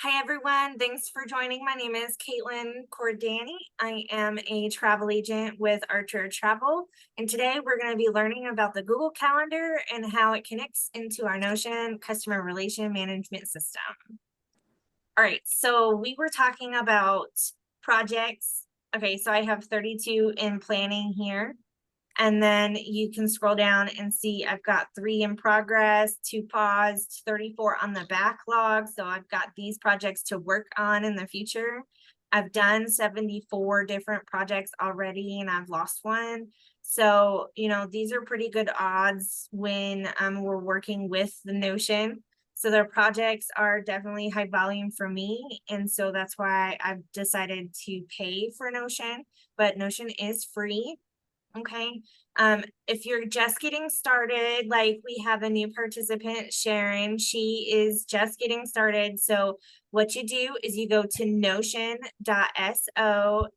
Hi, everyone. Thanks for joining. My name is Caitlin Cordani. I am a travel agent with Archer Travel. And today we're going to be learning about the Google Calendar and how it connects into our Notion customer relation management system. All right, so we were talking about projects. Okay, so I have 32 in planning here. And then you can scroll down and see I've got 3 in progress, 2 paused, 34 on the backlog. So I've got these projects to work on in the future. I've done 74 different projects already and I've lost one. So, these are pretty good odds when we're working with the Notion. So their projects are definitely high volume for me. And so that's why I've decided to pay for Notion, but Notion is free. Okay. If you're just getting started, like we have a new participant, Sharon, she is just getting started. So what you do is you go to notion.so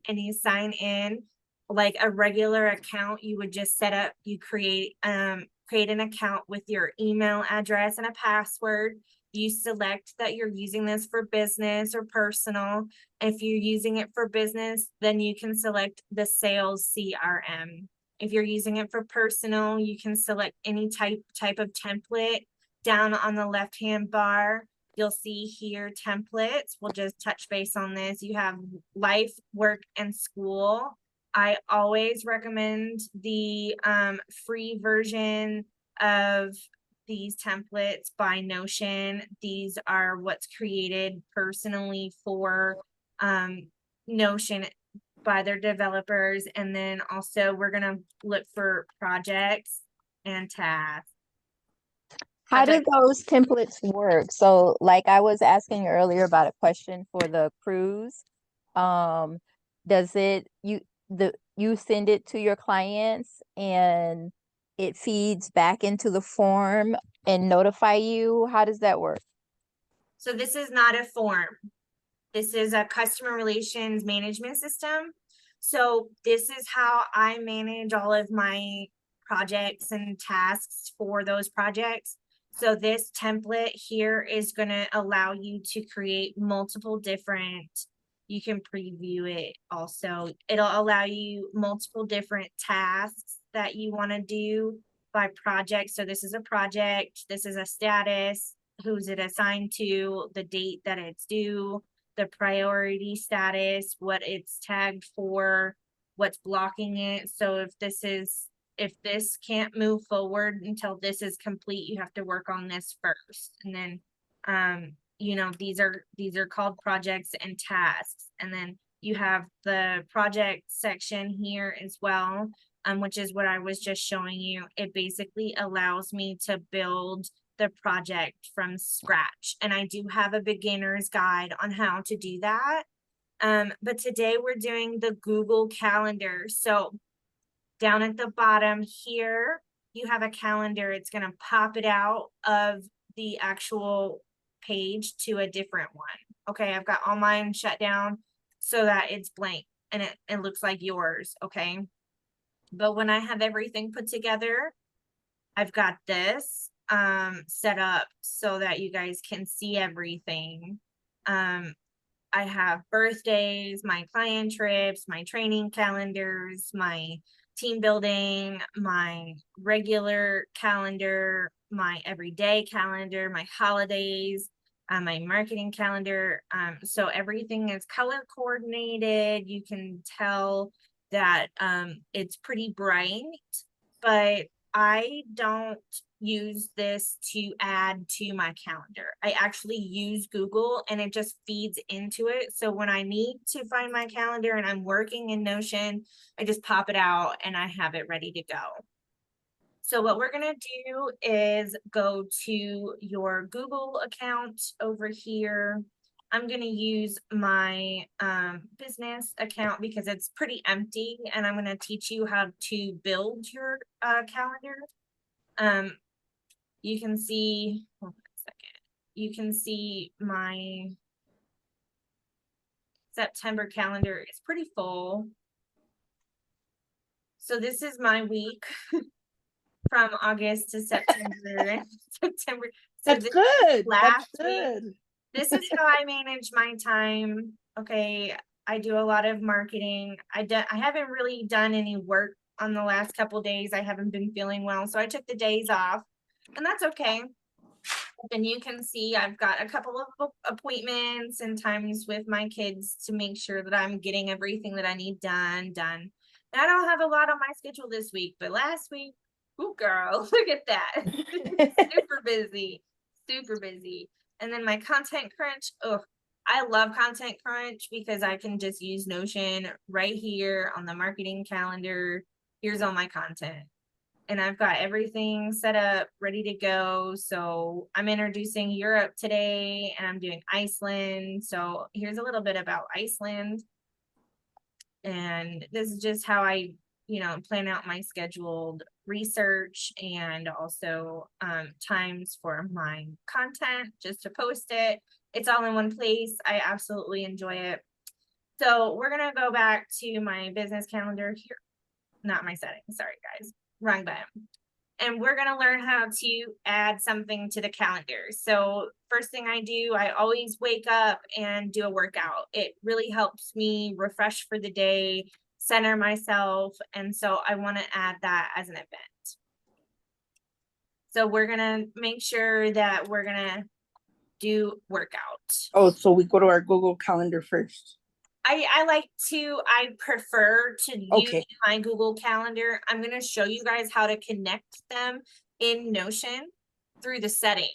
and you sign in like a regular account. You would just set up, you create an account with your email address and a password. You select that you're using this for business or personal. If you're using it for business, then you can select the sales CRM. If you're using it for personal, you can select any type of template. Down on the left-hand bar, you'll see here templates. We'll just touch base on this. You have life, work, and school. I always recommend the free version of these templates by Notion. These are what's created personally for Notion by their developers. And then also we're going to look for projects and tasks. How do those templates work? So, like I was asking earlier about a question for the cruise, um, does it you send it to your clients and it feeds back into the form and notify you? How does that work? So this is not a form. This is a customer relations management system. So this is how I manage all of my projects and tasks for those projects. So this template here is going to allow you to create multiple different, you can preview it also. It'll allow you multiple different tasks that you want to do by project. So this is a project, this is a status, who's it assigned to, the date that it's due, the priority status, what it's tagged for, what's blocking it. So if this can't move forward until this is complete, you have to work on this first. And then these are called projects and tasks. And then you have the project section here as well, which is what I was just showing you. It basically allows me to build the project from scratch. And I do have a beginner's guide on how to do that. But today we're doing the Google Calendar. So down at the bottom here, you have a calendar. It's going to pop it out of the actual page to a different one. Okay, I've got all mine shut down so that it's blank and it looks like yours. Okay. But when I have everything put together, I've got this set up so that you guys can see everything. I have birthdays, my client trips, my training calendars, my team building, my regular calendar, my everyday calendar, my holidays, my marketing calendar. So everything is color coordinated. You can tell that it's pretty bright, but I don't use this to add to my calendar. I actually use Google and it just feeds into it. So when I need to find my calendar and I'm working in Notion, I just pop it out and I have it ready to go. So what we're going to do is go to your Google account over here. I'm going to use my business account because it's pretty empty, and I'm going to teach you how to build your calendar. You can see, hold on a second. You can see my September calendar is pretty full. So this is my week from August to September. September. So That's good. Last That's good. week, This is how I manage my time. Okay, I do a lot of marketing. I haven't really done any work on the last couple days. I haven't been feeling well, so I took the days off, and that's okay. And you can see I've got a couple of appointments and times with my kids to make sure that I'm getting everything that I need done. And I don't have a lot on my schedule this week, but last week, oh girl, look at that. Super busy, super busy. And then my content crunch. Oh, I love content crunch because I can just use Notion right here on the marketing calendar. Here's all my content. And I've got everything set up, ready to go. So I'm introducing Europe today and I'm doing Iceland. So here's a little bit about Iceland. And this is just how I, plan out my scheduled research and also times for my content just to post it. It's all in one place. I absolutely enjoy it. So we're going to go back to my business calendar here. Not my settings. Sorry, guys. Wrong button. And we're going to learn how to add something to the calendar. So first thing I do, I always wake up and do a workout. It really helps me refresh for the day, center myself. And so I want to add that as an event. So we're going to make sure that we're going to do workout. Oh, so we go to our Google Calendar first. I prefer to use Okay. my Google Calendar. I'm going to show you guys how to connect them in Notion through the settings.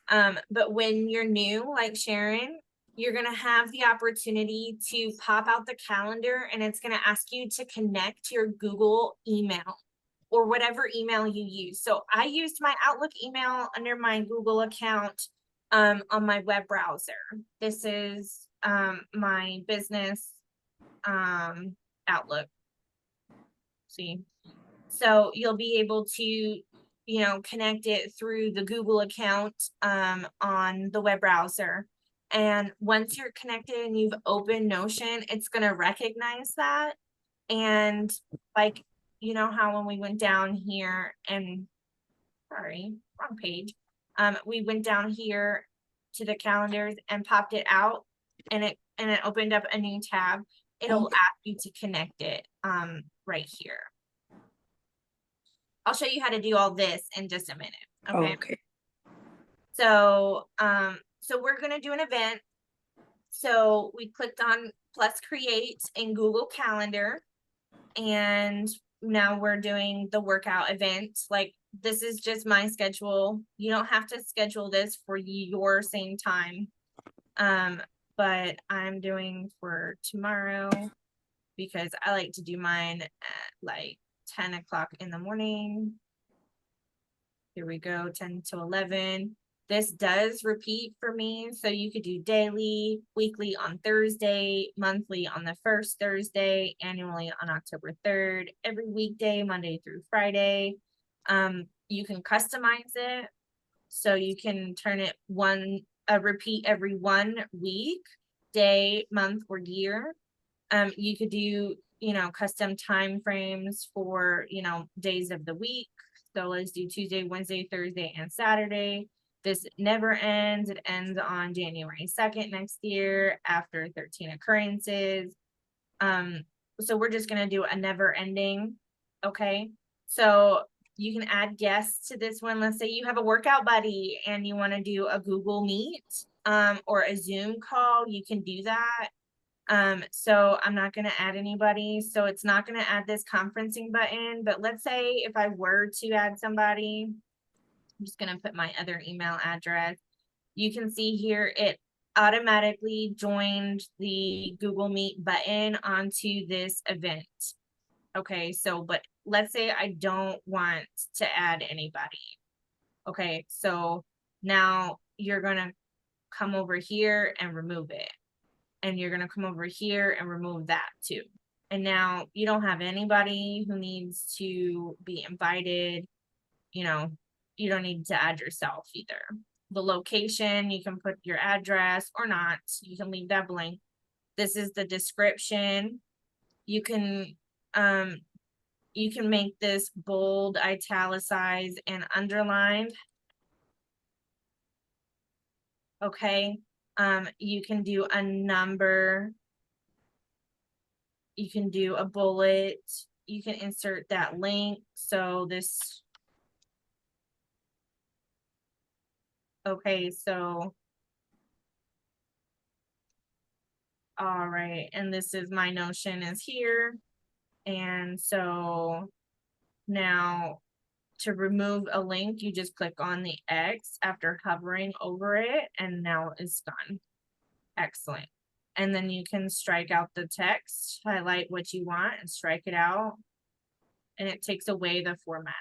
But when you're new, like Sharon, you're going to have the opportunity to pop out the calendar and it's going to ask you to connect your Google email or whatever email you use. So I used my Outlook email under my Google account on my web browser. This is my business Outlook. See, so you'll be able to connect it through the Google account on the web browser. And once you're connected and you've opened Notion, it's going to recognize that. And like, how when we went down here and sorry, wrong page. We went down here to the calendars and popped it out and it opened up a new tab. It'll ask you to connect it right here. I'll show you how to do all this in just a minute. Okay. Okay. So so we're gonna do an event. So we clicked on plus create in Google Calendar and now we're doing the workout event. Like this is just my schedule. You don't have to schedule this for your same time. But I'm doing for tomorrow because I like to do mine at like 10 o'clock in the morning. Here we go, 10 to 11. This does repeat for me. So you could do daily, weekly on Thursday, monthly on the first Thursday, annually on October 3rd, every weekday, Monday through Friday. You can customize it. So you can turn it repeat every 1 week, day, month, or year. You could do, custom time frames for, days of the week. So let's do Tuesday, Wednesday, Thursday, and Saturday. This never ends. It ends on January 2nd next year after 13 occurrences. So we're just going to do a never ending. Okay. So you can add guests to this one. Let's say you have a workout buddy and you want to do a Google Meet or a Zoom call. You can do that. So I'm not going to add anybody. So it's not going to add this conferencing button. But let's say if I were to add somebody, I'm just going to put my other email address. You can see here it automatically joined the Google Meet button onto this event. Okay, so but let's say I don't want to add anybody. Okay, so now you're going to come over here and remove it. And you're going to come over here and remove that too. And now you don't have anybody who needs to be invited. You don't need to add yourself either. The location, you can put your address or not. You can leave that blank. This is the description. You can make this bold, italicized, and underlined. Okay. You can do a number. You can do a bullet. You can insert that link. So this, okay, so, all right, and this is my Notion is here. And so now to remove a link, you just click on the X after hovering over it, and now it's done. Excellent. And then you can strike out the text, highlight what you want and strike it out. And it takes away the formatting.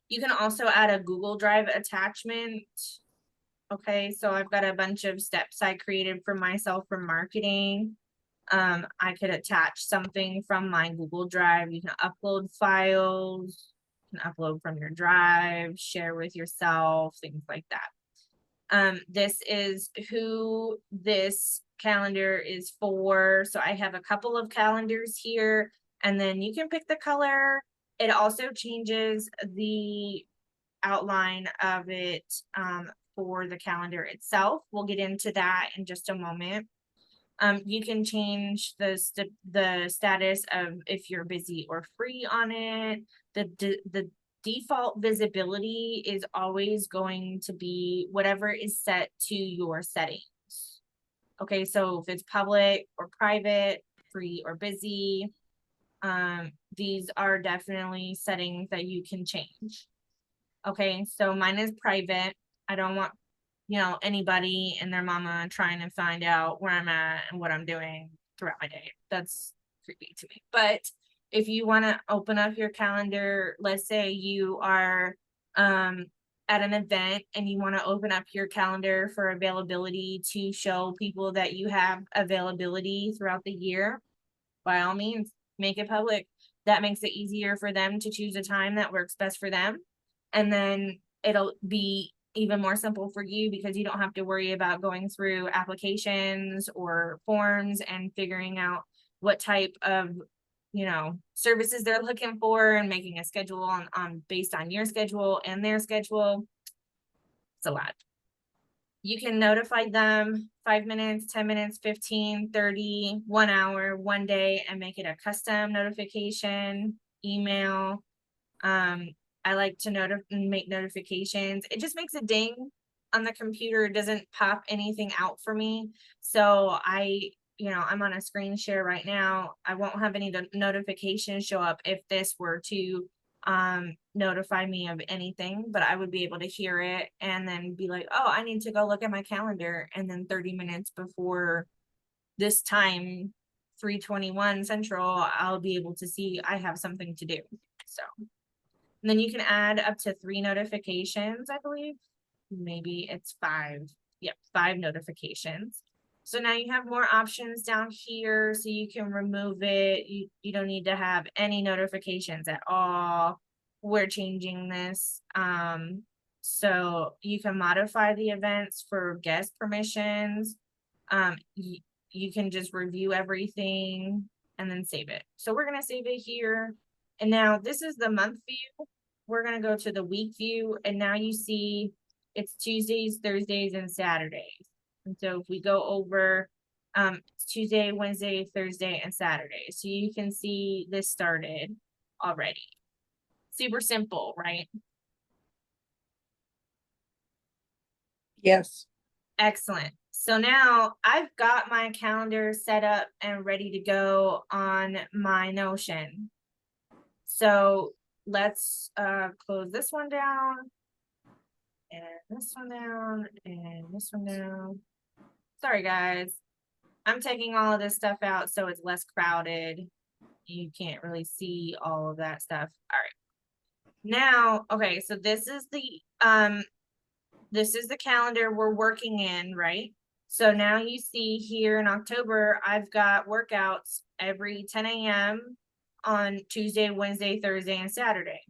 You can also add a Google Drive attachment. Okay, so I've got a bunch of steps I created for myself for marketing. I could attach something from my Google Drive. You can upload files, you can upload from your drive, share with yourself, things like that. This is who this calendar is for. So I have a couple of calendars here, and then you can pick the color. It also changes the outline of it for the calendar itself. We'll get into that in just a moment. You can change the status of if you're busy or free on it. The default visibility is always going to be whatever is set to your settings. Okay, so if it's public or private, free or busy, these are definitely settings that you can change. Okay, so mine is private. I don't want, you know, anybody and their mama trying to find out where I'm at and what I'm doing throughout my day. That's creepy to me. But if you want to open up your calendar, let's say you are at an event and you want to open up your calendar for availability to show people that you have availability throughout the year, by all means, make it public. That makes it easier for them to choose a time that works best for them. And then it'll be even more simple for you because you don't have to worry about going through applications or forms and figuring out what type of, you know, services they're looking for and making a schedule on based on your schedule and their schedule. It's a lot. You can notify them 5 minutes, 10 minutes, 15, 30, 1 hour, 1 day, and make it a custom notification, email. I like to make notifications. It just makes a ding on the computer. It doesn't pop anything out for me. So I'm on a screen share right now. I won't have any notifications show up if this were to notify me of anything, but I would be able to hear it and then be like, oh, I need to go look at my calendar. And then 30 minutes before this time, 3:21 Central, I'll be able to see I have something to do. So. And then you can add up to 3 notifications, I believe. Maybe it's 5. Yep, 5 notifications. So now you have more options down here, so you can remove it. You don't need to have any notifications at all. We're changing this. So you can modify the events for guest permissions. You can just review everything and then save it. So we're gonna save it here. And now this is the month view. We're gonna go to the week view, and now you see it's Tuesdays, Thursdays, and Saturdays. And so if we go over it's Tuesday, Wednesday, Thursday, and Saturday. So you can see this started already. Super simple, right? Yes. Excellent. So now I've got my calendar set up and ready to go on my Notion. So let's close this one down and this one down and this one down. Sorry guys, I'm taking all of this stuff out so it's less crowded. You can't really see all of that stuff. All right. Now, okay, so this is the calendar we're working in, right? So now you see here in October, I've got workouts every 10 a.m. on Tuesday, Wednesday, Thursday, and Saturday.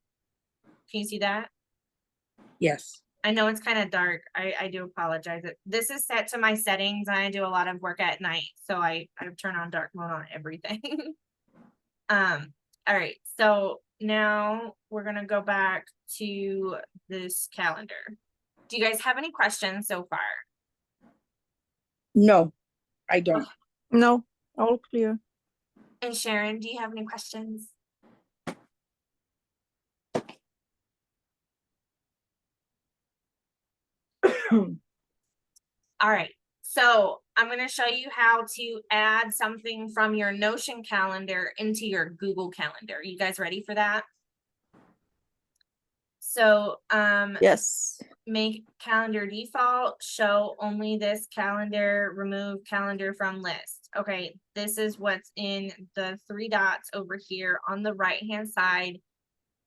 Can you see that? Yes. I know it's kind of dark. I do apologize. This is set to my settings. I do a lot of work at night, so I turn on dark mode on everything. All right, so now we're gonna go back to this calendar. Do you guys have any questions so far? No, I don't. No, all clear. And Sharon, do you have any questions? All right, so I'm gonna show you how to add something from your Notion calendar into your Google Calendar. You guys ready for that? So, Yes. make calendar default, show only this calendar, remove calendar from list. Okay, this is what's in the 3 dots over here on the right-hand side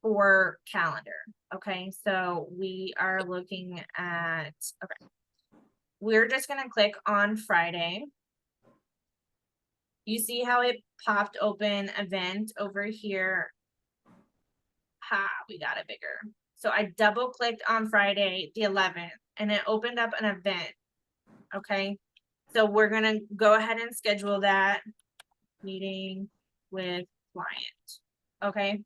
for calendar. Okay, so we are looking at, okay. We're just gonna click on Friday. You see how it popped open event over here? Ha, we got it bigger. So I double clicked on Friday, the 11th, and it opened up an event. Okay, so we're gonna go ahead and schedule that meeting with client. Okay,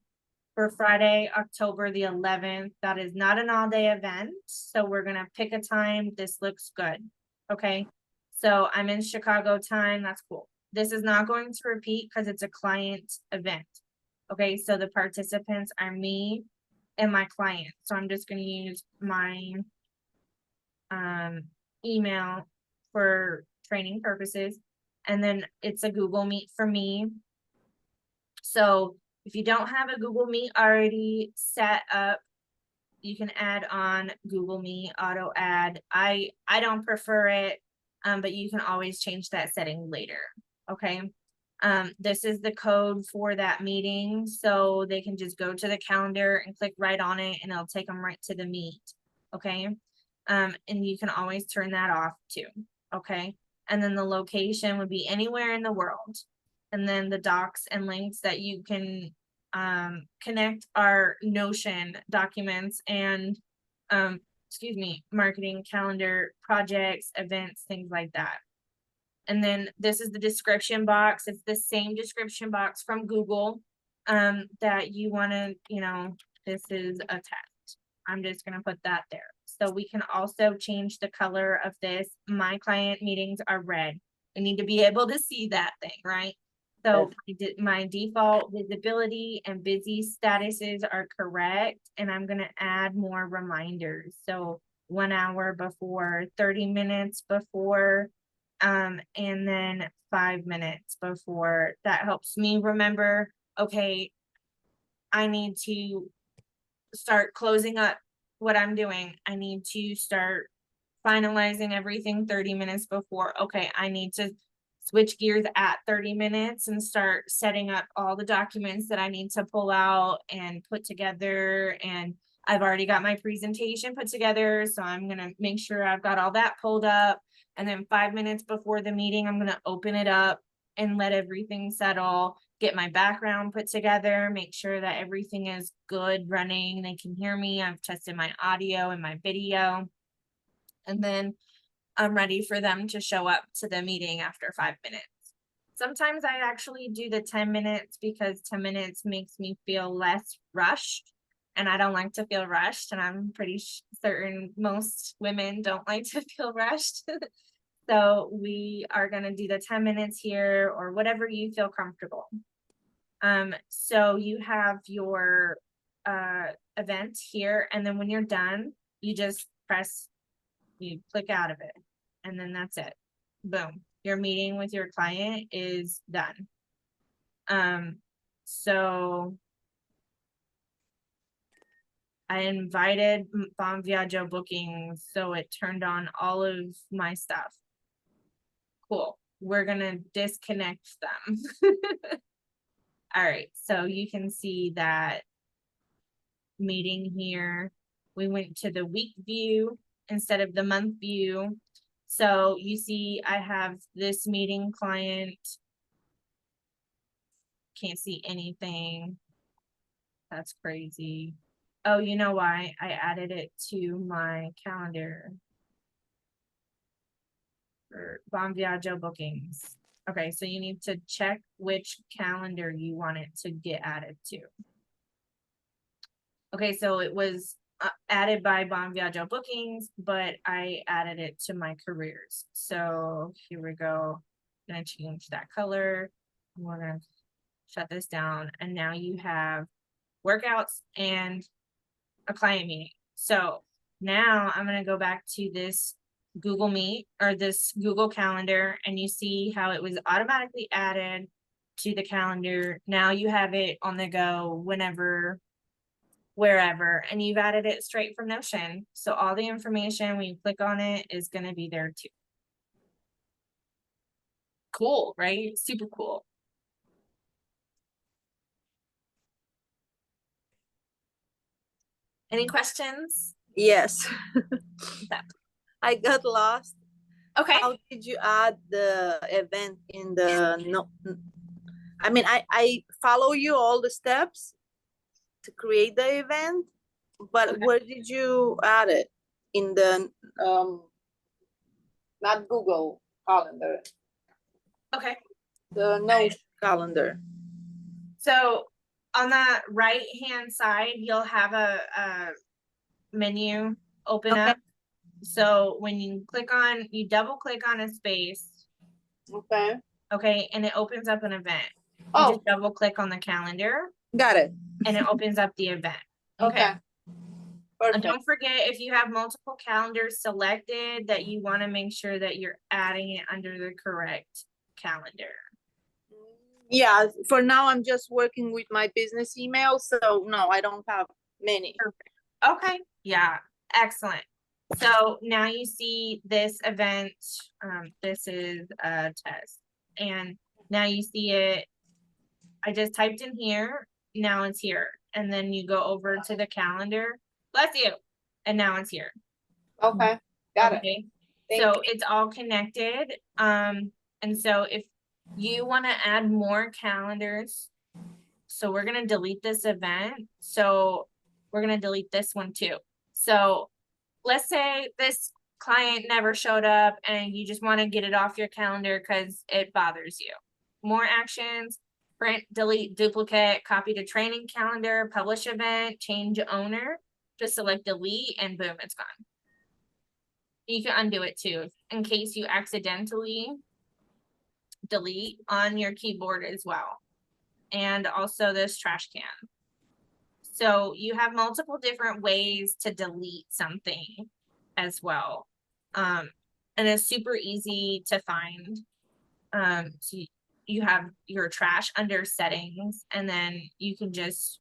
for Friday, October the 11th. That is not an all-day event, so we're gonna pick a time. This looks good. Okay, so I'm in Chicago time. That's cool. This is not going to repeat because it's a client event. Okay, so the participants are me and my client. So I'm just gonna use my email for training purposes. And then it's a Google Meet for me. So if you don't have a Google Meet already set up, you can add on Google Meet auto add. I don't prefer it, but you can always change that setting later. Okay. This is the code for that meeting, so they can just go to the calendar and click right on it, and it'll take them right to the meet. Okay. And you can always turn that off too. Okay. And then the location would be anywhere in the world. And then the docs and links that you can connect our Notion documents and excuse me, marketing calendar, projects, events, things like that. And then this is the description box. It's the same description box from Google that you want to, you know, this is a test. I'm just going to put that there. So we can also change the color of this. My client meetings are red. We need to be able to see that thing, right? So my default visibility and busy statuses are correct. And I'm going to add more reminders. So 1 hour before, 30 minutes before, and then 5 minutes before. That helps me remember, okay, I need to start closing up what I'm doing. I need to start finalizing everything 30 minutes before. Okay, I need to switch gears at 30 minutes and start setting up all the documents that I need to pull out and put together. And I've already got my presentation put together, so I'm gonna make sure I've got all that pulled up. And then 5 minutes before the meeting, I'm gonna open it up and let everything settle, get my background put together, make sure that everything is good running. They can hear me. I've tested my audio and my video. And then I'm ready for them to show up to the meeting after 5 minutes. Sometimes I actually do the 10 minutes because 10 minutes makes me feel less rushed. And I don't like to feel rushed. And I'm pretty certain most women don't like to feel rushed. So we are going to do the 10 minutes here or whatever you feel comfortable. So you have your event here. And then when you're done, you just you click out of it, and then that's it. Boom. Your meeting with your client is done. So I invited Bon Viaggio bookings, so it turned on all of my stuff. Cool. We're gonna disconnect them. All right, so you can see that meeting here. We went to the week view instead of the month view. So you see I have this meeting client. Can't see anything. That's crazy. Oh, you know why? I added it to my calendar for Bon Viaggio bookings. Okay, so you need to check which calendar you want it to get added to. Okay, so it was added by Bon Viaggio bookings, but I added it to my careers. So here we go. I'm gonna change that color. We're gonna shut this down. And now you have workouts and a client meeting. So now I'm gonna go back to this Google Meet or this Google Calendar, and you see how it was automatically added to the calendar. Now you have it on the go whenever, wherever, and you've added it straight from Notion. So all the information when you click on it is going to be there too. Cool, right? Super cool. Any questions? Yes. Yeah. I got lost. Okay. How did you add the event in the no? I mean, I follow you all the steps to create the event, but Okay. where did you add it? In the not Google Calendar, Okay. the no calendar. So on the right hand side, you'll have a menu open Okay. up. So when you click on, you double click on a space, Okay. okay, and it opens up an event. You Oh, just double click on the calendar got it. and it opens up the event. Okay. Okay. And Perfect. don't forget, if you have multiple calendars selected, that you want to make sure that you're adding it under the correct calendar. Yeah, for now I'm just working with my business email, so no, I don't have many. Okay, yeah, excellent. So now you see this event, this is a test, and now you see it. I just typed in here, now it's here, and then you go over to the calendar, bless you, and now it's here. Okay, got it. Okay, Thank so you. it's all connected. And so if you want to add more calendars, so we're going to delete this event. So we're going to delete this one too. So let's say this client never showed up and you just want to get it off your calendar because it bothers you. More actions, print, delete, duplicate, copy to training calendar, publish event, change owner. Just select delete and boom, it's gone. You can undo it too, in case you accidentally delete on your keyboard as well. And also this trash can. So you have multiple different ways to delete something as well. And it's super easy to find. So you have your trash under settings, and then you can just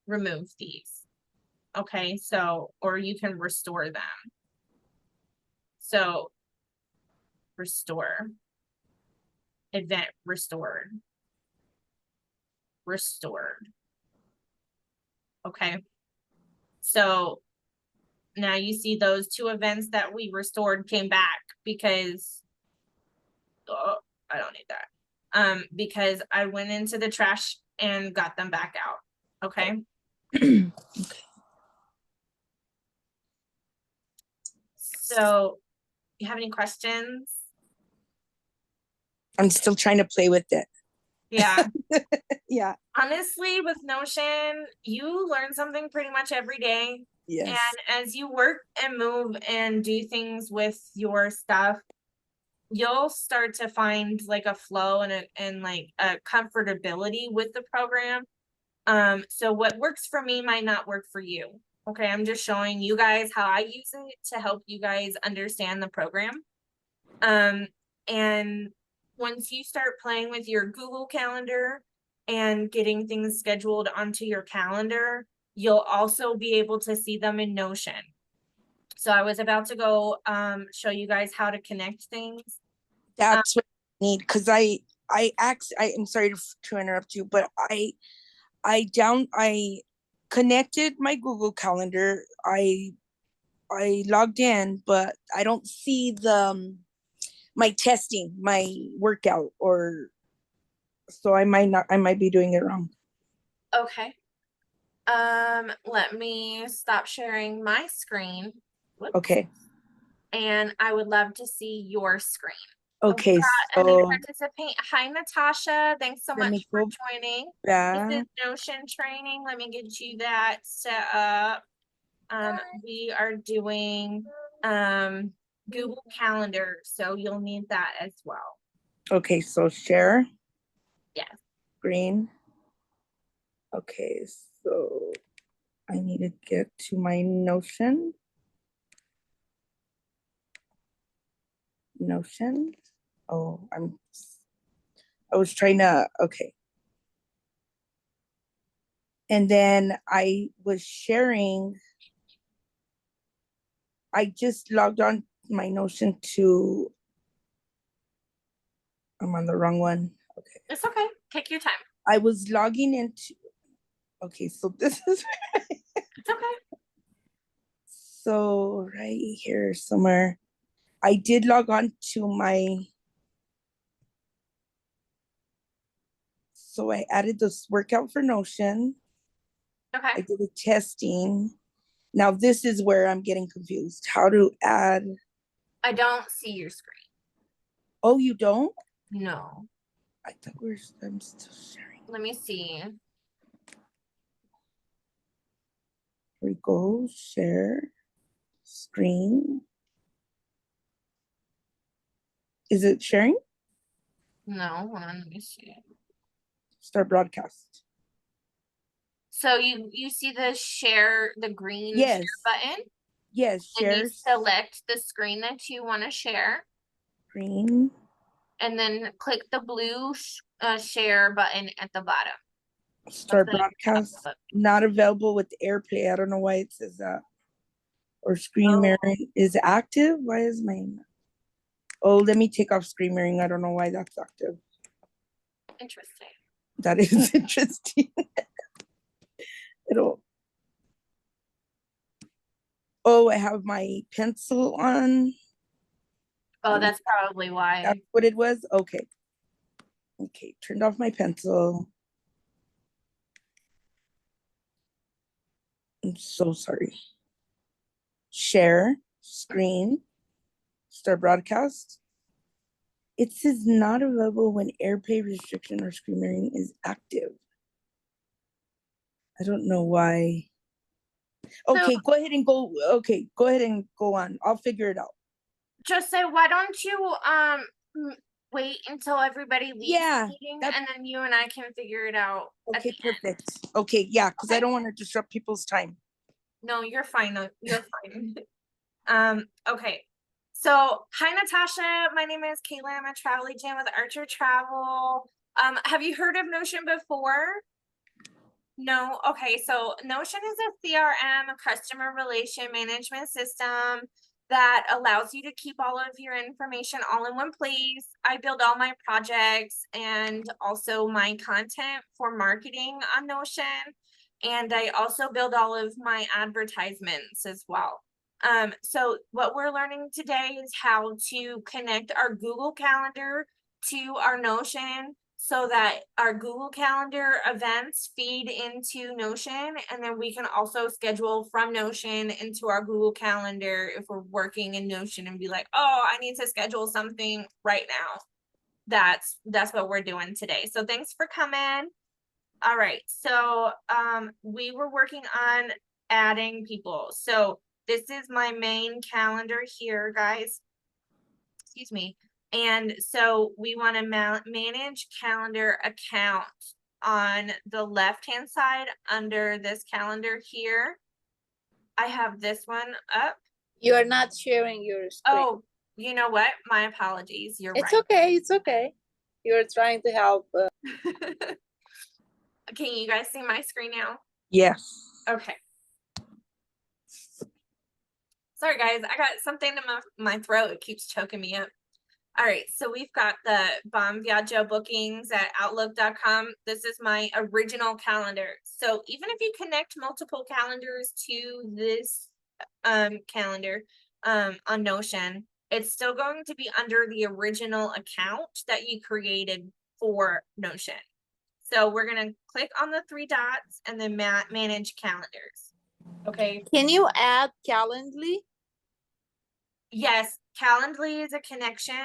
remove these. Okay, so, or you can restore them. So restore, event restored, restored. Okay, so now you see those two events that we restored came back because I don't need that. Because I went into the trash and got them back out. Okay. So you have any questions? I'm still trying to play with it. Yeah. Yeah. Honestly, with Notion, you learn something pretty much every day. Yes. And as you work and move and do things with your stuff, you'll start to find like a flow and like a comfortability with the program. So what works for me might not work for you. Okay, I'm just showing you guys how I use it to help you guys understand the program. And once you start playing with your Google Calendar and getting things scheduled onto your calendar, you'll also be able to see them in Notion. So I was about to go show you guys how to connect things. That's what I need, because I am sorry to interrupt you, but I connected my Google Calendar. I logged in, but I don't see the my testing, my workout, or so I might be doing it wrong. Okay. Let me stop sharing my screen. Whoops. Okay. And I would love to see your screen. Okay. And then So participate. Hi, Natasha. Thanks so let much me for go joining. This back. is Notion training. Let me get you that set up. We are doing Google Calendar, so you'll need that as well. Okay, so share. Yes. Green. Okay, so I need to get to my Notion. Notion. Oh, I was trying to, okay. And then I was sharing, I just logged on my Notion to, I'm on the wrong one. Okay. It's okay. Take your time. I was logging into, okay, so this is, It's okay. so right here somewhere, I did log on to my, so I added this workout for Notion. I Okay. did a testing. Now this is where I'm getting confused. How to add, I don't see your screen. oh, you don't? No. I thought I'm still sharing. Let me see. Here we go, share, screen. Is it sharing? No, hold on, let me see. Start broadcast. So you see the green Yes. share button? Yes, And you share select the screen that you want to share, screen. and then click the blue share button at the bottom. Start That's broadcast. Not available with AirPlay. I don't know why it says that. Or screen Oh. mirroring is active. Why is mine? Oh, let me take off screen mirroring. I don't know why that's active. Interesting. That is interesting. It'll. Oh, I have my pencil on. Oh, that's probably why. That's what it was. Okay. Okay, turned off my pencil. I'm so sorry. Share screen. Start broadcast. It says not available when AirPlay restriction or screen mirroring is active. I don't know why. Okay, So, go ahead and go. Okay, go ahead and go on. I'll figure it out. just say, why don't you wait until everybody leaves Yeah, the meeting, that- and then you and I can figure it out. Okay, perfect. Okay, yeah, because I Okay. don't want to disrupt people's time. No, you're fine. No, you're fine. Okay. So, hi Natasha. My name is Kayla. I'm a travel agent with Archer Travel. Have you heard of Notion before? No. Okay. So Notion is a CRM, a customer relation management system that allows you to keep all of your information all in one place. I build all my projects and also my content for marketing on Notion. And I also build all of my advertisements as well. So what we're learning today is how to connect our Google Calendar to our Notion so that our Google Calendar events feed into Notion, and then we can also schedule from Notion into our Google Calendar if we're working in Notion and be like, oh, I need to schedule something right now. That's what we're doing today. So thanks for coming. All right, so we were working on adding people. So this is my main calendar here, guys. Excuse me. And so we want to manage calendar account on the left-hand side under this calendar here. I have this one up. You are not sharing your screen. Oh, you know what? My apologies. You're It's right. okay. It's okay. You're trying to help. Can you guys see my screen now? Yes. Okay. Sorry, guys. I got something in my throat. It keeps choking me up. All right, so we've got the Bon Viaggio bookings at outlook.com. This is my original calendar. So even if you connect multiple calendars to this calendar on Notion, it's still going to be under the original account that you created for Notion. So we're going to click on the three dots and then manage calendars. Okay. Can you add Calendly? Yes, Calendly is a connection.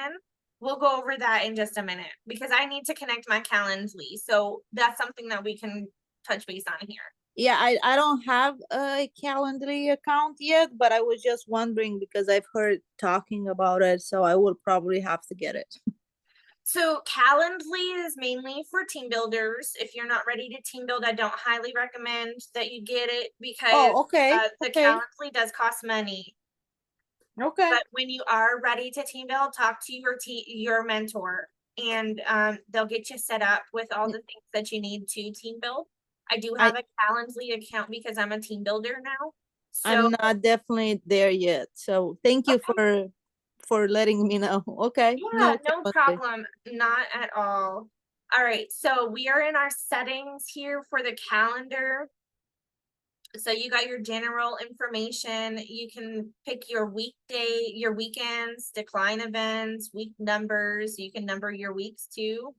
We'll go over that in just a minute because I need to connect my Calendly. So that's something that we can touch base on here. Yeah, I don't have a Calendly account yet, but I was just wondering because I've heard talking about it, so I will probably have to get it. So Calendly is mainly for team builders. If you're not ready to team build, I don't highly recommend that you get it because Oh, okay. the Okay. Calendly does cost money. Okay. But when you are ready to team build, talk to your mentor, and they'll get you set up with all the things that you need to team build. I do have a Calendly account because I'm a team builder now. I'm So not definitely there yet. So thank you for letting me know. Okay. yeah, no Calendly. problem. Not at all. All right, so we are in our settings here for the calendar. So you got your general information. You can pick your weekday, your weekends, decline events, week numbers. You can number your weeks too.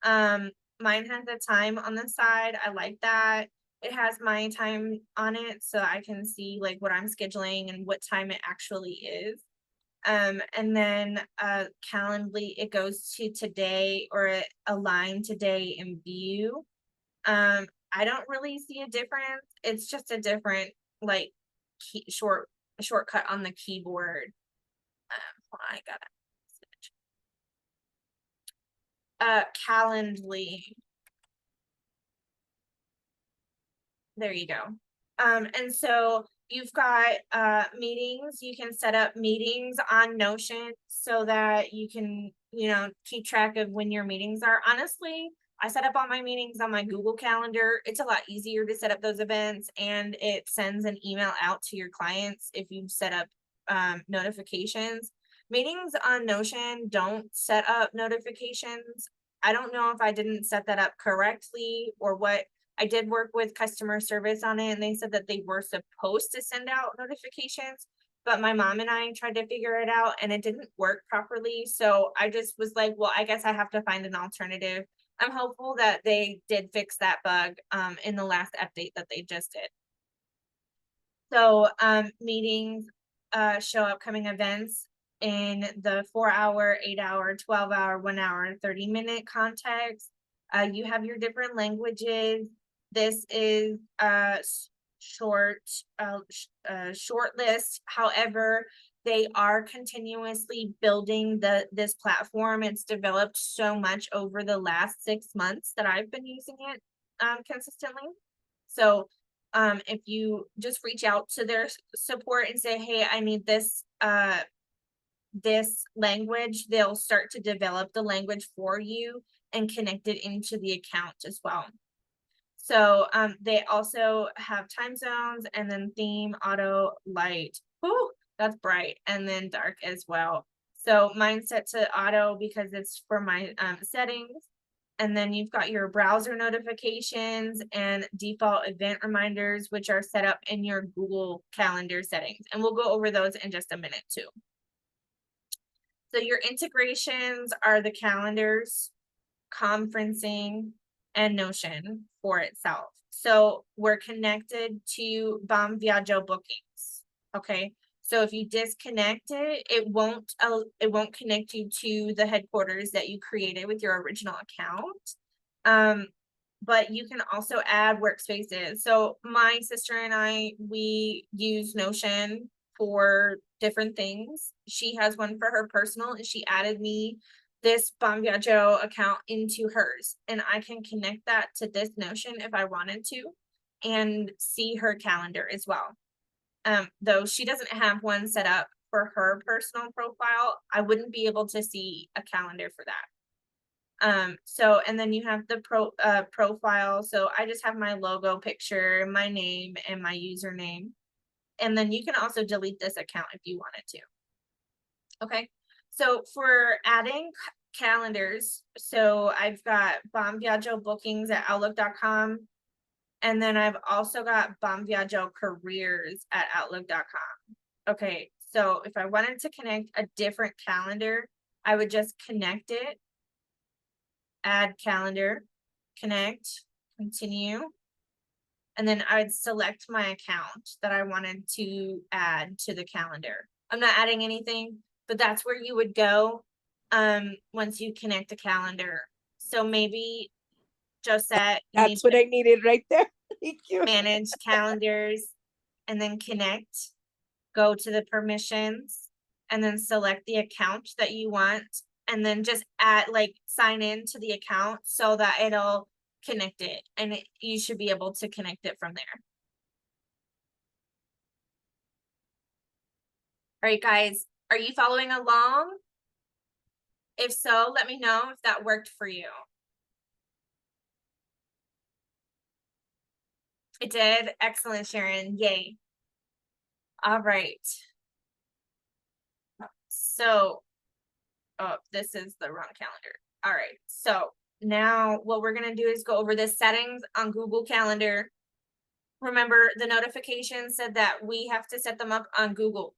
Mine has a time on the side. I like that. It has my time on it so I can see like what I'm scheduling and what time it actually is. And then Calendly, it goes to today or align today in view. I don't really see a difference. It's just a different like shortcut on the keyboard. Hold on, I got it. Calendly. There you go. And so you've got meetings. You can set up meetings on Notion so that you can, keep track of when your meetings are. Honestly, I set up all my meetings on my Google Calendar. It's a lot easier to set up those events, and it sends an email out to your clients if you've set up notifications. Meetings on Notion don't set up notifications. I don't know if I didn't set that up correctly or what. I did work with customer service on it, and they said that they were supposed to send out notifications, but my mom and I tried to figure it out and it didn't work properly. So I just was like, well, I guess I have to find an alternative. I'm hopeful that they did fix that bug in the last update that they just did. So meetings show upcoming events in the 4-hour, 8-hour, 12-hour, 1-hour, 30-minute context. You have your different languages. This is a short list. However, they are continuously building this platform. It's developed so much over the last 6 months that I've been using it consistently. So if you just reach out to their support and say, hey, I need this language, they'll start to develop the language for you and connect it into the account as well. So they also have time zones and then theme, auto, light. Ooh, that's bright, and then dark as well. So mine's set to auto because it's for my settings. And then you've got your browser notifications and default event reminders, which are set up in your Google Calendar settings. And we'll go over those in just a minute too. So your integrations are the calendars, conferencing, and Notion for itself. So we're connected to Bom Viaggio bookings. Okay. So if you disconnect it, it won't connect you to the headquarters that you created with your original account. But you can also add workspaces. So my sister and I, we use Notion for different things. She has one for her personal, and she added me this Bom Viaggio account into hers, and I can connect that to this Notion if I wanted to and see her calendar as well. Though she doesn't have one set up for her personal profile, I wouldn't be able to see a calendar for that. So, and then you have the profile. So I just have my logo picture, my name, and my username. And then you can also delete this account if you wanted to. Okay. So for adding calendars, so I've got Bom Viaggio bookings at outlook.com. And then I've also got Bom Viaggio careers at outlook.com. Okay, so if I wanted to connect a different calendar, I would just connect it, add calendar, connect, continue. And then I would select my account that I wanted to add to the calendar. I'm not adding anything, but that's where you would go once you connect a calendar. So maybe Josette, That's what I needed right there. Thank you. manage calendars, and then connect, go to the permissions, and then select the account that you want, and then just add, like, sign in to the account so that it'll connect it, and you should be able to connect it from there. All right, guys, are you following along? If so, let me know if that worked for you. It did. Excellent, Sharon. Yay. All right. So, oh, this is the wrong calendar. All right. So now what we're going to do is go over the settings on Google Calendar. Remember, the notification said that we have to set them up on Google.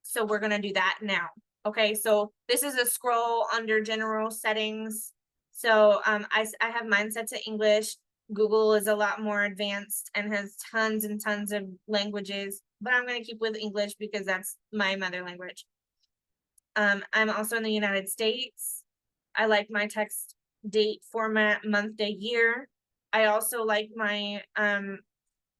So we're going to do that now. Okay. So this is a scroll under general settings. So I have mine set to English. Google is a lot more advanced and has tons and tons of languages, but I'm going to keep with English because that's my mother language. I'm also in the United States. I like my text date format, month, day, year. I also like my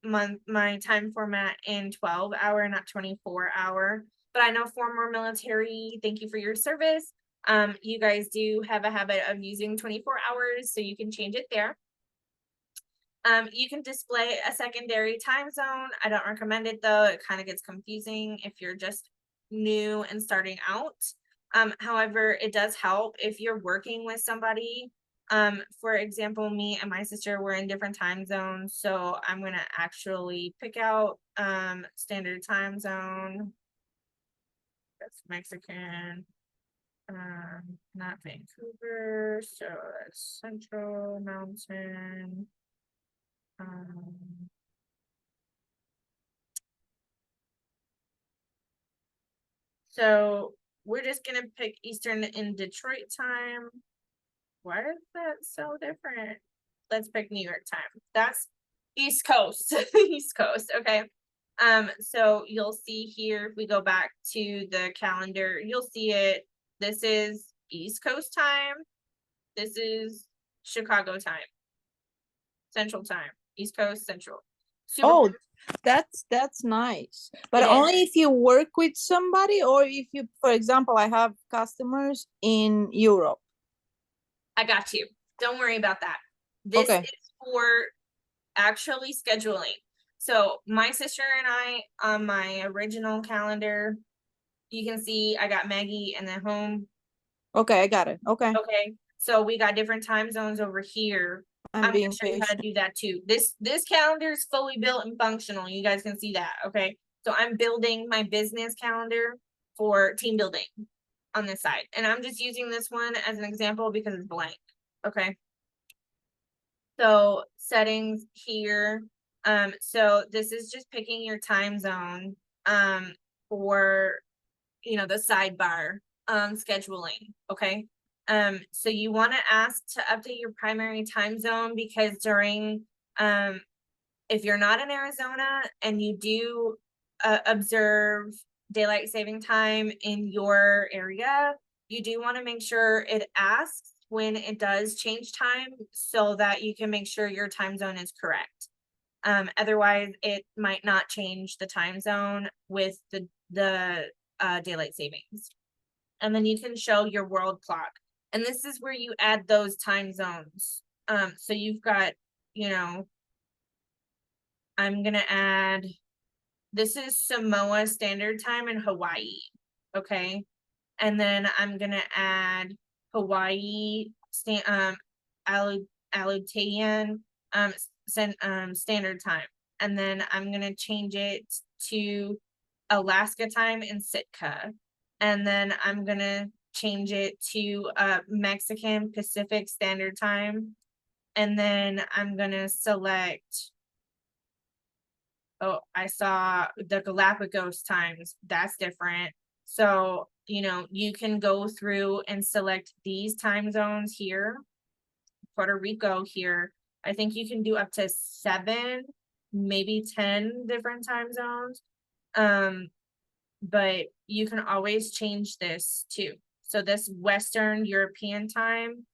my time format in 12-hour, not 24-hour. But I know former military, thank you for your service. You guys do have a habit of using 24 hours, so you can change it there. You can display a secondary time zone. I don't recommend it though. It kind of gets confusing if you're just new and starting out. However, it does help if you're working with somebody. For example, me and my sister were in different time zones. So I'm gonna actually pick out standard time zone. That's Mexican. Not Vancouver, so that's Central Mountain. So we're just gonna pick Eastern in Detroit time. Why is that so different? Let's pick New York time. That's East Coast. East Coast, okay. So you'll see here, if we go back to the calendar, you'll see it. This is East Coast time. This is Chicago time. Central time. East Coast, Central. Super Oh, that's nice. But It is. only if you work with somebody, or if you, for example, I have customers in Europe. I got you. Don't worry about that. This Okay. is for actually scheduling. So my sister and I, on my original calendar, you can see I got Maggie and then home. Okay, I got it. Okay. Okay. So we got different time zones over here. I'm I'm being gonna show you how to patient. do that too. This calendar is fully built and functional. You guys can see that. Okay. So I'm building my business calendar for team building on this side. And I'm just using this one as an example because it's blank. Okay. So settings here. So this is just picking your time zone for the sidebar scheduling. Okay. So you want to ask to update your primary time zone because during if you're not in Arizona and you do observe daylight saving time in your area, you do want to make sure it asks when it does change time so that you can make sure your time zone is correct. Otherwise, it might not change the time zone with the daylight savings. And then you can show your world clock. And this is where you add those time zones. So you've got, I'm gonna add, this is Samoa Standard Time in Hawaii, okay? And then I'm gonna add Hawaii Aleutian Standard Time. And then I'm gonna change it to Alaska time in Sitka. And then I'm gonna change it to Mexican Pacific Standard Time. And then I'm gonna select, oh, I saw the Galapagos times. That's different. So, you can go through and select these time zones here. Puerto Rico here. I think you can do up to 7, maybe 10 different time zones. But you can always change this too. So this Western European time,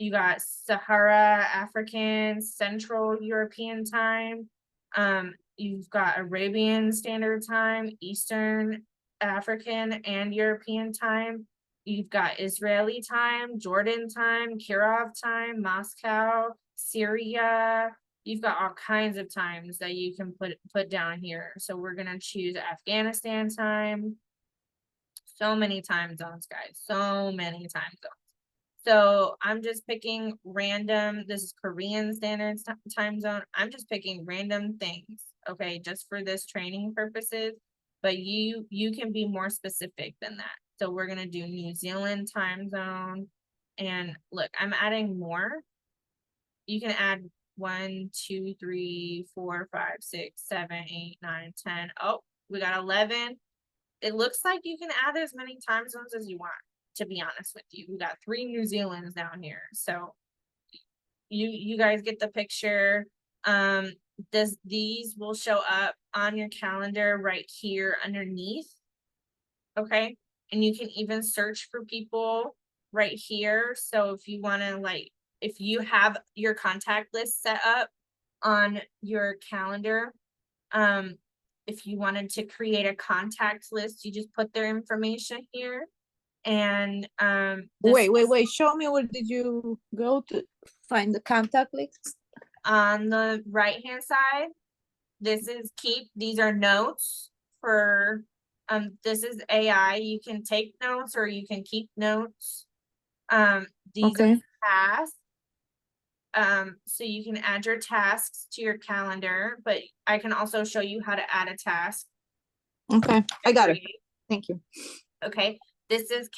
you got Sahara African, Central European time. You've got Arabian Standard Time, Eastern African and European time. You've got Israeli time, Jordan time, Kirov time, Moscow, Syria. You've got all kinds of times that you can put down here. So we're gonna choose Afghanistan time. So many time zones, guys. So many time zones. So I'm just picking random, this is Korean Standard Time Zone. I'm just picking random things, okay, just for this training purposes. But you can be more specific than that. So we're gonna do New Zealand time zone. And look, I'm adding more. You can add 1, 2, 3, 4, 5, 6, 7, 8, 9, 10. Oh, we got 11. It looks like you can add as many time zones as you want, to be honest with you. We got 3 New Zealands down here. So you guys get the picture. These will show up on your calendar right here underneath. Okay. And you can even search for people right here. So if you want to, like, if you have your contact list set up on your calendar, if you wanted to create a contact list, you just put their information here. And Wait. Show me, where did you go to find the contact list? on the right hand side, this is these are notes for this is AI. You can take notes or you can keep notes. These are tasks. So you can add your tasks to your calendar, but I can also show you how to add a task. Okay, I got it. Thank you. Okay, this is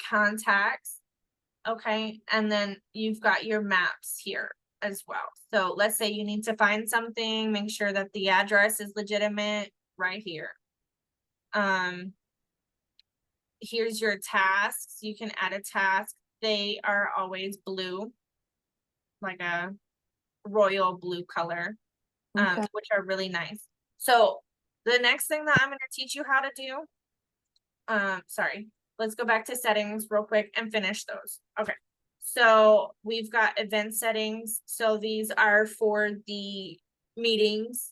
contacts. Okay, and then you've got your maps here as well. So let's say you need to find something, make sure that the address is legitimate right here. Here's your tasks. You can add a task. They are always blue, like a royal blue color, which are really nice. So the next thing that I'm going to teach you how to do, sorry, let's go back to settings real quick and finish those. Okay. So we've got event settings. So these are for the meetings.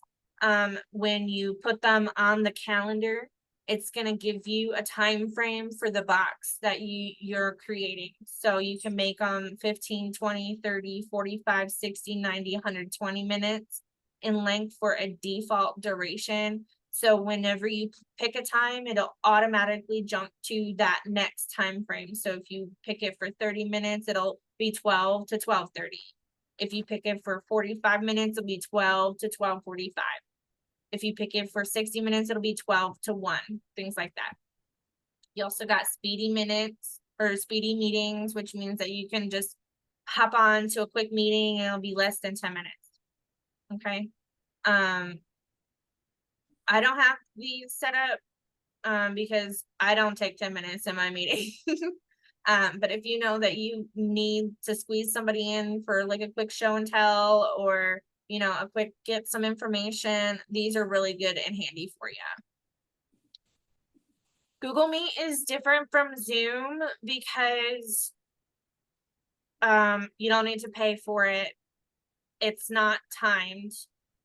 When you put them on the calendar, it's going to give you a time frame for the box that you're creating. So you can make them 15, 20, 30, 45, 60, 90, 120 minutes in length for a default duration. So whenever you pick a time, it'll automatically jump to that next time frame. So if you pick it for 30 minutes, it'll be 12 to 12:30. If you pick it for 45 minutes, it'll be 12 to 12:45. If you pick it for 60 minutes, it'll be 12 to 1, things like that. You also got speedy minutes or speedy meetings, which means that you can just hop on to a quick meeting and it'll be less than 10 minutes. Okay. I don't have these set up because I don't take 10 minutes in my meeting. But if you know that you need to squeeze somebody in for like a quick show and tell, or, you know, a quick get some information, these are really good and handy for you. Google Meet is different from Zoom because you don't need to pay for it. It's not timed.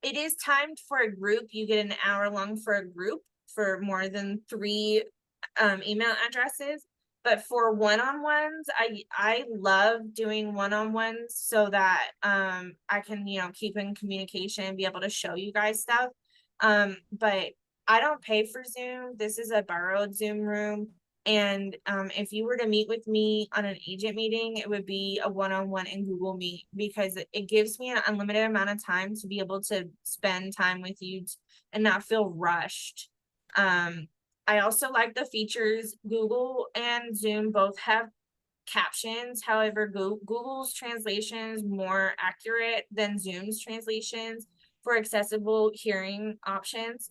It is timed for a group. You get an hour long for a group for more than 3 email addresses. But for one-on-ones, I love doing one-on-ones so that I can, you know, keep in communication and be able to show you guys stuff. But I don't pay for Zoom. This is a borrowed Zoom room. And if you were to meet with me on an agent meeting, it would be a one-on-one in Google Meet because it gives me an unlimited amount of time to be able to spend time with you and not feel rushed. I also like the features. Google and Zoom both have captions. However, Google's translation is more accurate than Zoom's translations for accessible hearing options.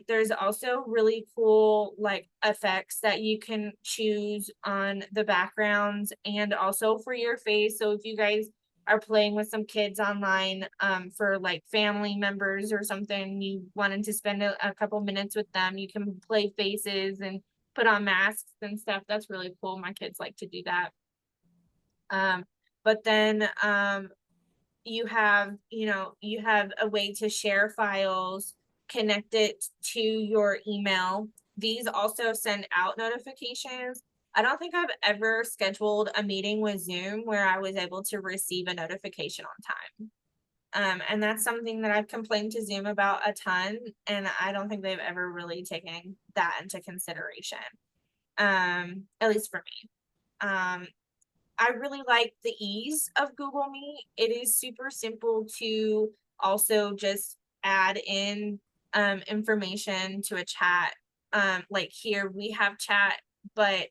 There's also really cool like effects that you can choose on the backgrounds and also for your face. So if you guys are playing with some kids online for like family members or something, you wanted to spend a couple minutes with them, you can play faces and put on masks and stuff. That's really cool. My kids like to do that. but then you have, you have a way to share files, connect it to your email. These also send out notifications. I don't think I've ever scheduled a meeting with Zoom where I was able to receive a notification on time. And that's something that I've complained to Zoom about a ton, and I don't think they've ever really taken that into consideration. At least for me. I really like the ease of Google Meet. It is super simple to also just add in information to a chat. Like here we have chat, but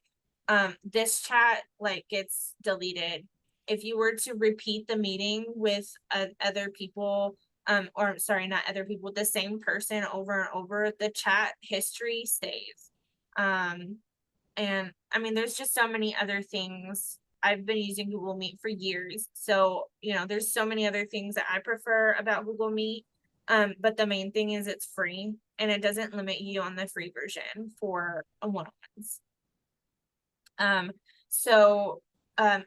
this chat like gets deleted. If you were to repeat the meeting with other people, or sorry, not other people, the same person over and over, the chat history stays. And I mean, there's just so many other things. I've been using Google Meet for years. So, there's so many other things that I prefer about Google Meet. But the main thing is it's free and it doesn't limit you on the free version for one-on-ones.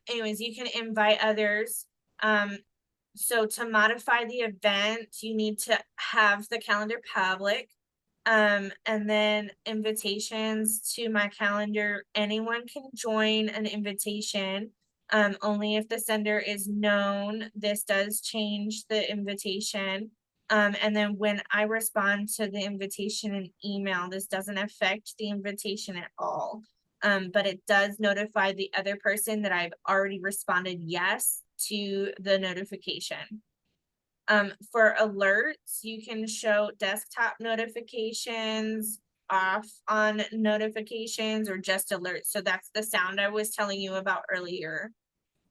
Anyways, you can invite others. So to modify the event, you need to have the calendar public. And then invitations to my calendar, anyone can join an invitation, only if the sender is known. This does change the invitation. And then when I respond to the invitation in email, this doesn't affect the invitation at all. But it does notify the other person that I've already responded yes to the notification. For alerts, you can show desktop notifications, off on notifications, or just alerts. So that's the sound I was telling you about earlier.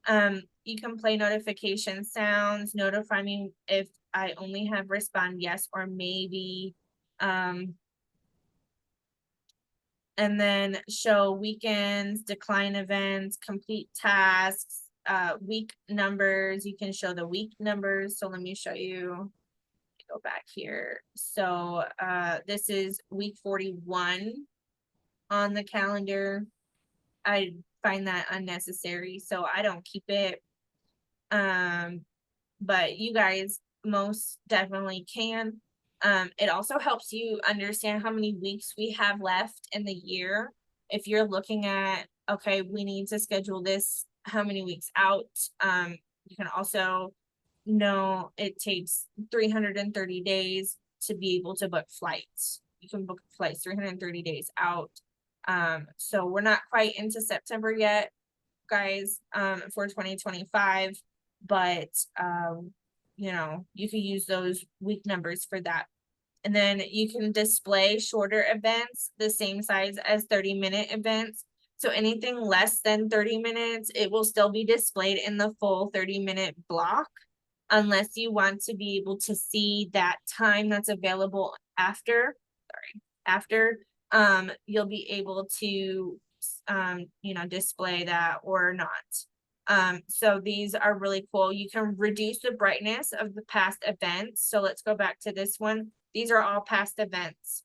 You can play notification sounds, notify me if I only have respond yes or maybe. And then show weekends, decline events, complete tasks, week numbers. You can show the week numbers. So let me show you. Go back here. So this is week 41 on the calendar. I find that unnecessary, so I don't keep it. But you guys most definitely can. It also helps you understand how many weeks we have left in the year. If you're looking at, okay, we need to schedule this how many weeks out, you can also know it takes 330 days to be able to book flights. You can book flights 330 days out. So we're not quite into September yet, guys, for 2025, but you can use those week numbers for that. And then you can display shorter events the same size as 30-minute events. So anything less than 30 minutes, it will still be displayed in the full 30-minute block, unless you want to be able to see that time that's available after, you'll be able to, display that or not. So these are really cool. You can reduce the brightness of the past events. So let's go back to this one. These are all past events.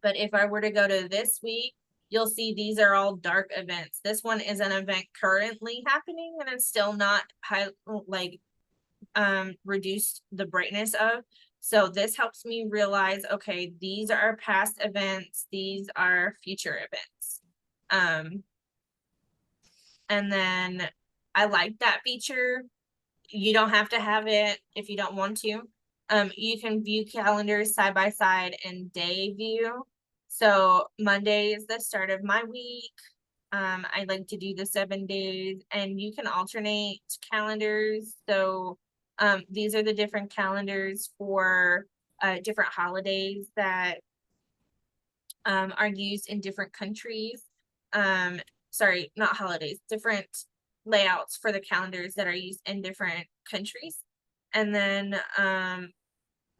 But if I were to go to this week, you'll see these are all dark events. This one is an event currently happening and it's still not reduced the brightness of. So this helps me realize, okay, these are past events, these are future events. And then I like that feature. You don't have to have it if you don't want to. You can view calendars side by side and day view. So Monday is the start of my week. I like to do the 7 days, and you can alternate calendars. So these are the different calendars for different holidays that are used in different countries. Sorry, not holidays, different layouts for the calendars that are used in different countries. And then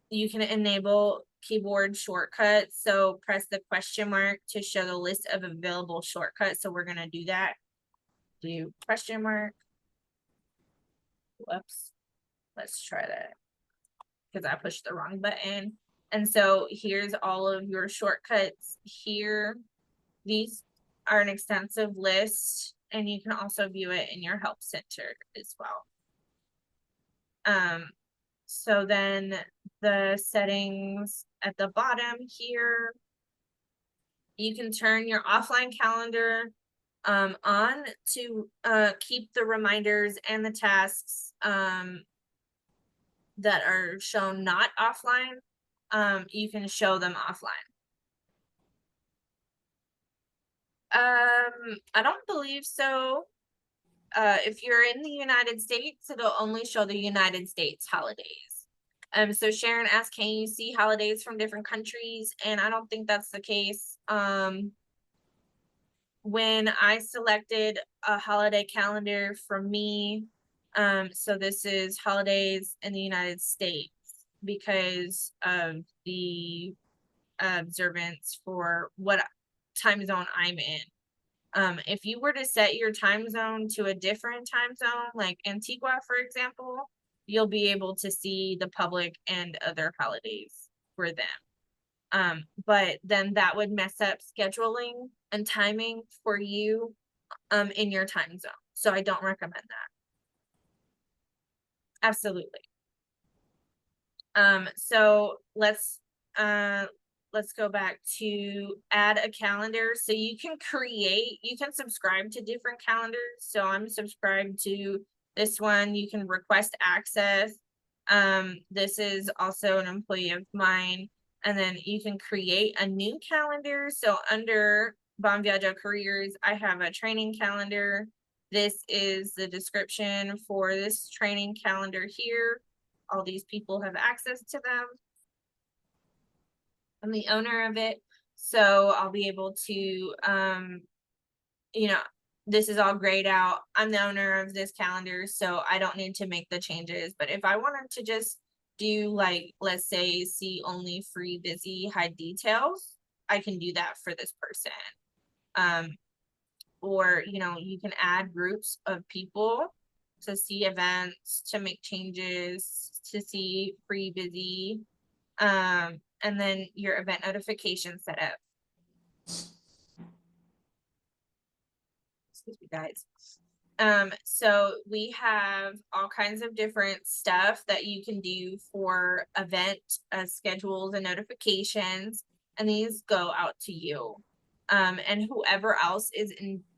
you can enable keyboard shortcuts. So press the question mark to show the list of available shortcuts. So we're going to do that. Do question mark. Whoops. Let's try that because I pushed the wrong button. And so here's all of your shortcuts here. These are an extensive list and you can also view it in your help center as well. So then the settings at the bottom here, you can turn your offline calendar on to keep the reminders and the tasks that are shown not offline. You can show them offline. I don't believe so. If you're in the United States, it'll only show the United States holidays. So Sharon asked, can you see holidays from different countries? And I don't think that's the case. When I selected a holiday calendar for me, so this is holidays in the United States because of the observance for what time zone I'm in. If you were to set your time zone to a different time zone, like Antigua, for example, you'll be able to see the public and other holidays for them. But then that would mess up scheduling and timing for you in your time zone. So I don't recommend that. Absolutely. So let's go back to add a calendar. So you can subscribe to different calendars. So I'm subscribed to this one. You can request access. This is also an employee of mine. And then you can create a new calendar. So under Bon Viaggio Careers, I have a training calendar. This is the description for this training calendar here. All these people have access to them. I'm the owner of it, so I'll be able to, you know, this is all grayed out. I'm the owner of this calendar, so I don't need to make the changes. But if I wanted to just do, like, let's say, see only free, busy, hide details, I can do that for this person. Or, you know, you can add groups of people to see events, to make changes, to see free, busy, and then your event notification setup. Excuse me, guys. So we have all kinds of different stuff that you can do for event schedules and notifications, and these go out to you. And whoever else is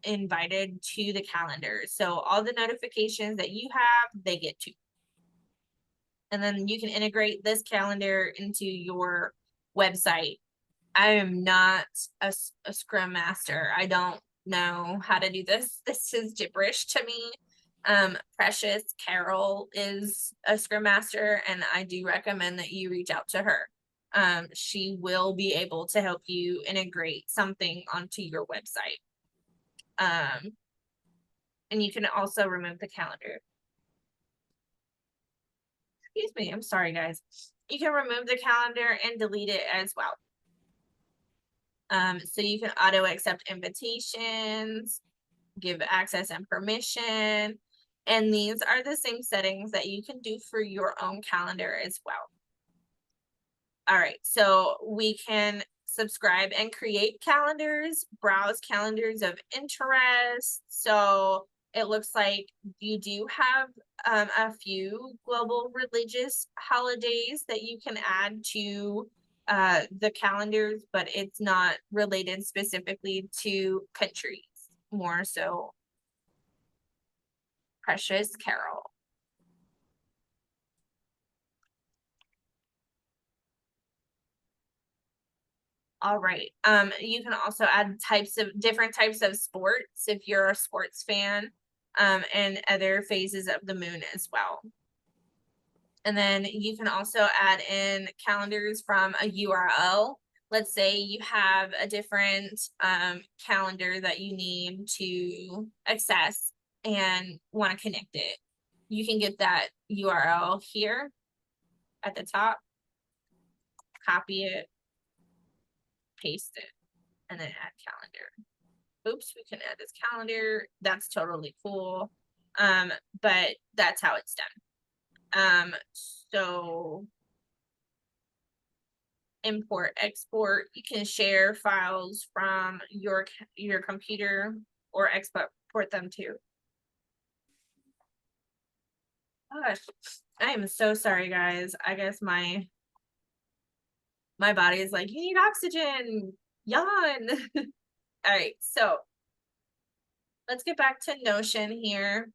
invited to the calendar. So all the notifications that you have, they get to. And then you can integrate this calendar into your website. I am not a Scrum Master. I don't know how to do this. This is gibberish to me. Precious Carol is a Scrum Master, and I do recommend that you reach out to her. She will be able to help you integrate something onto your website. And you can also remove the calendar. Excuse me, I'm sorry, guys. You can remove the calendar and delete it as well. So you can auto accept invitations, give access and permission, and these are the same settings that you can do for your own calendar as well. All right, so we can subscribe and create calendars, browse calendars of interest. So it looks like you do have a few global religious holidays that you can add to the calendars, but it's not related specifically to countries, more so. Precious Carol. All right. You can also add different types of sports if you're a sports fan, and other phases of the moon as well. And then you can also add in calendars from a URL. Let's say you have a different calendar that you need to access and want to connect it. You can get that URL here at the top, copy it, paste it, and then add calendar. Oops, we can add this calendar. That's totally cool. But that's how it's done. So import, export, you can share files from your computer or report them to. Gosh, I am so sorry, guys. I guess my body is like, you need oxygen, yawn. All right, so let's get back to Notion here.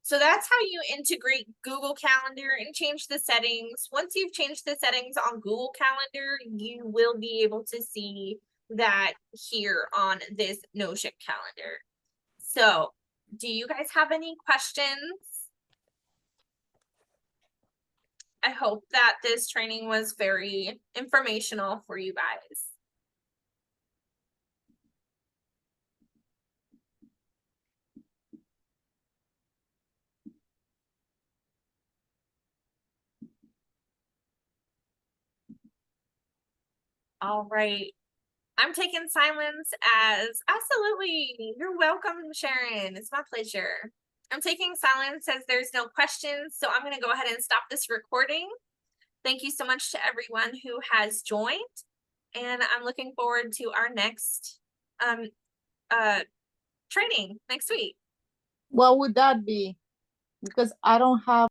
So that's how you integrate Google Calendar and change the settings. Once you've changed the settings on Google Calendar, you will be able to see that here on this Notion calendar. So, do you guys have any questions? I hope that this training was very informational for you guys. All right. I'm taking silence as absolutely. You're welcome, Sharon. It's my pleasure. I'm taking silence as there's no questions, so I'm going to go ahead and stop this recording. Thank you so much to everyone who has joined, and I'm looking forward to our next training next week. What would that be? Because I don't have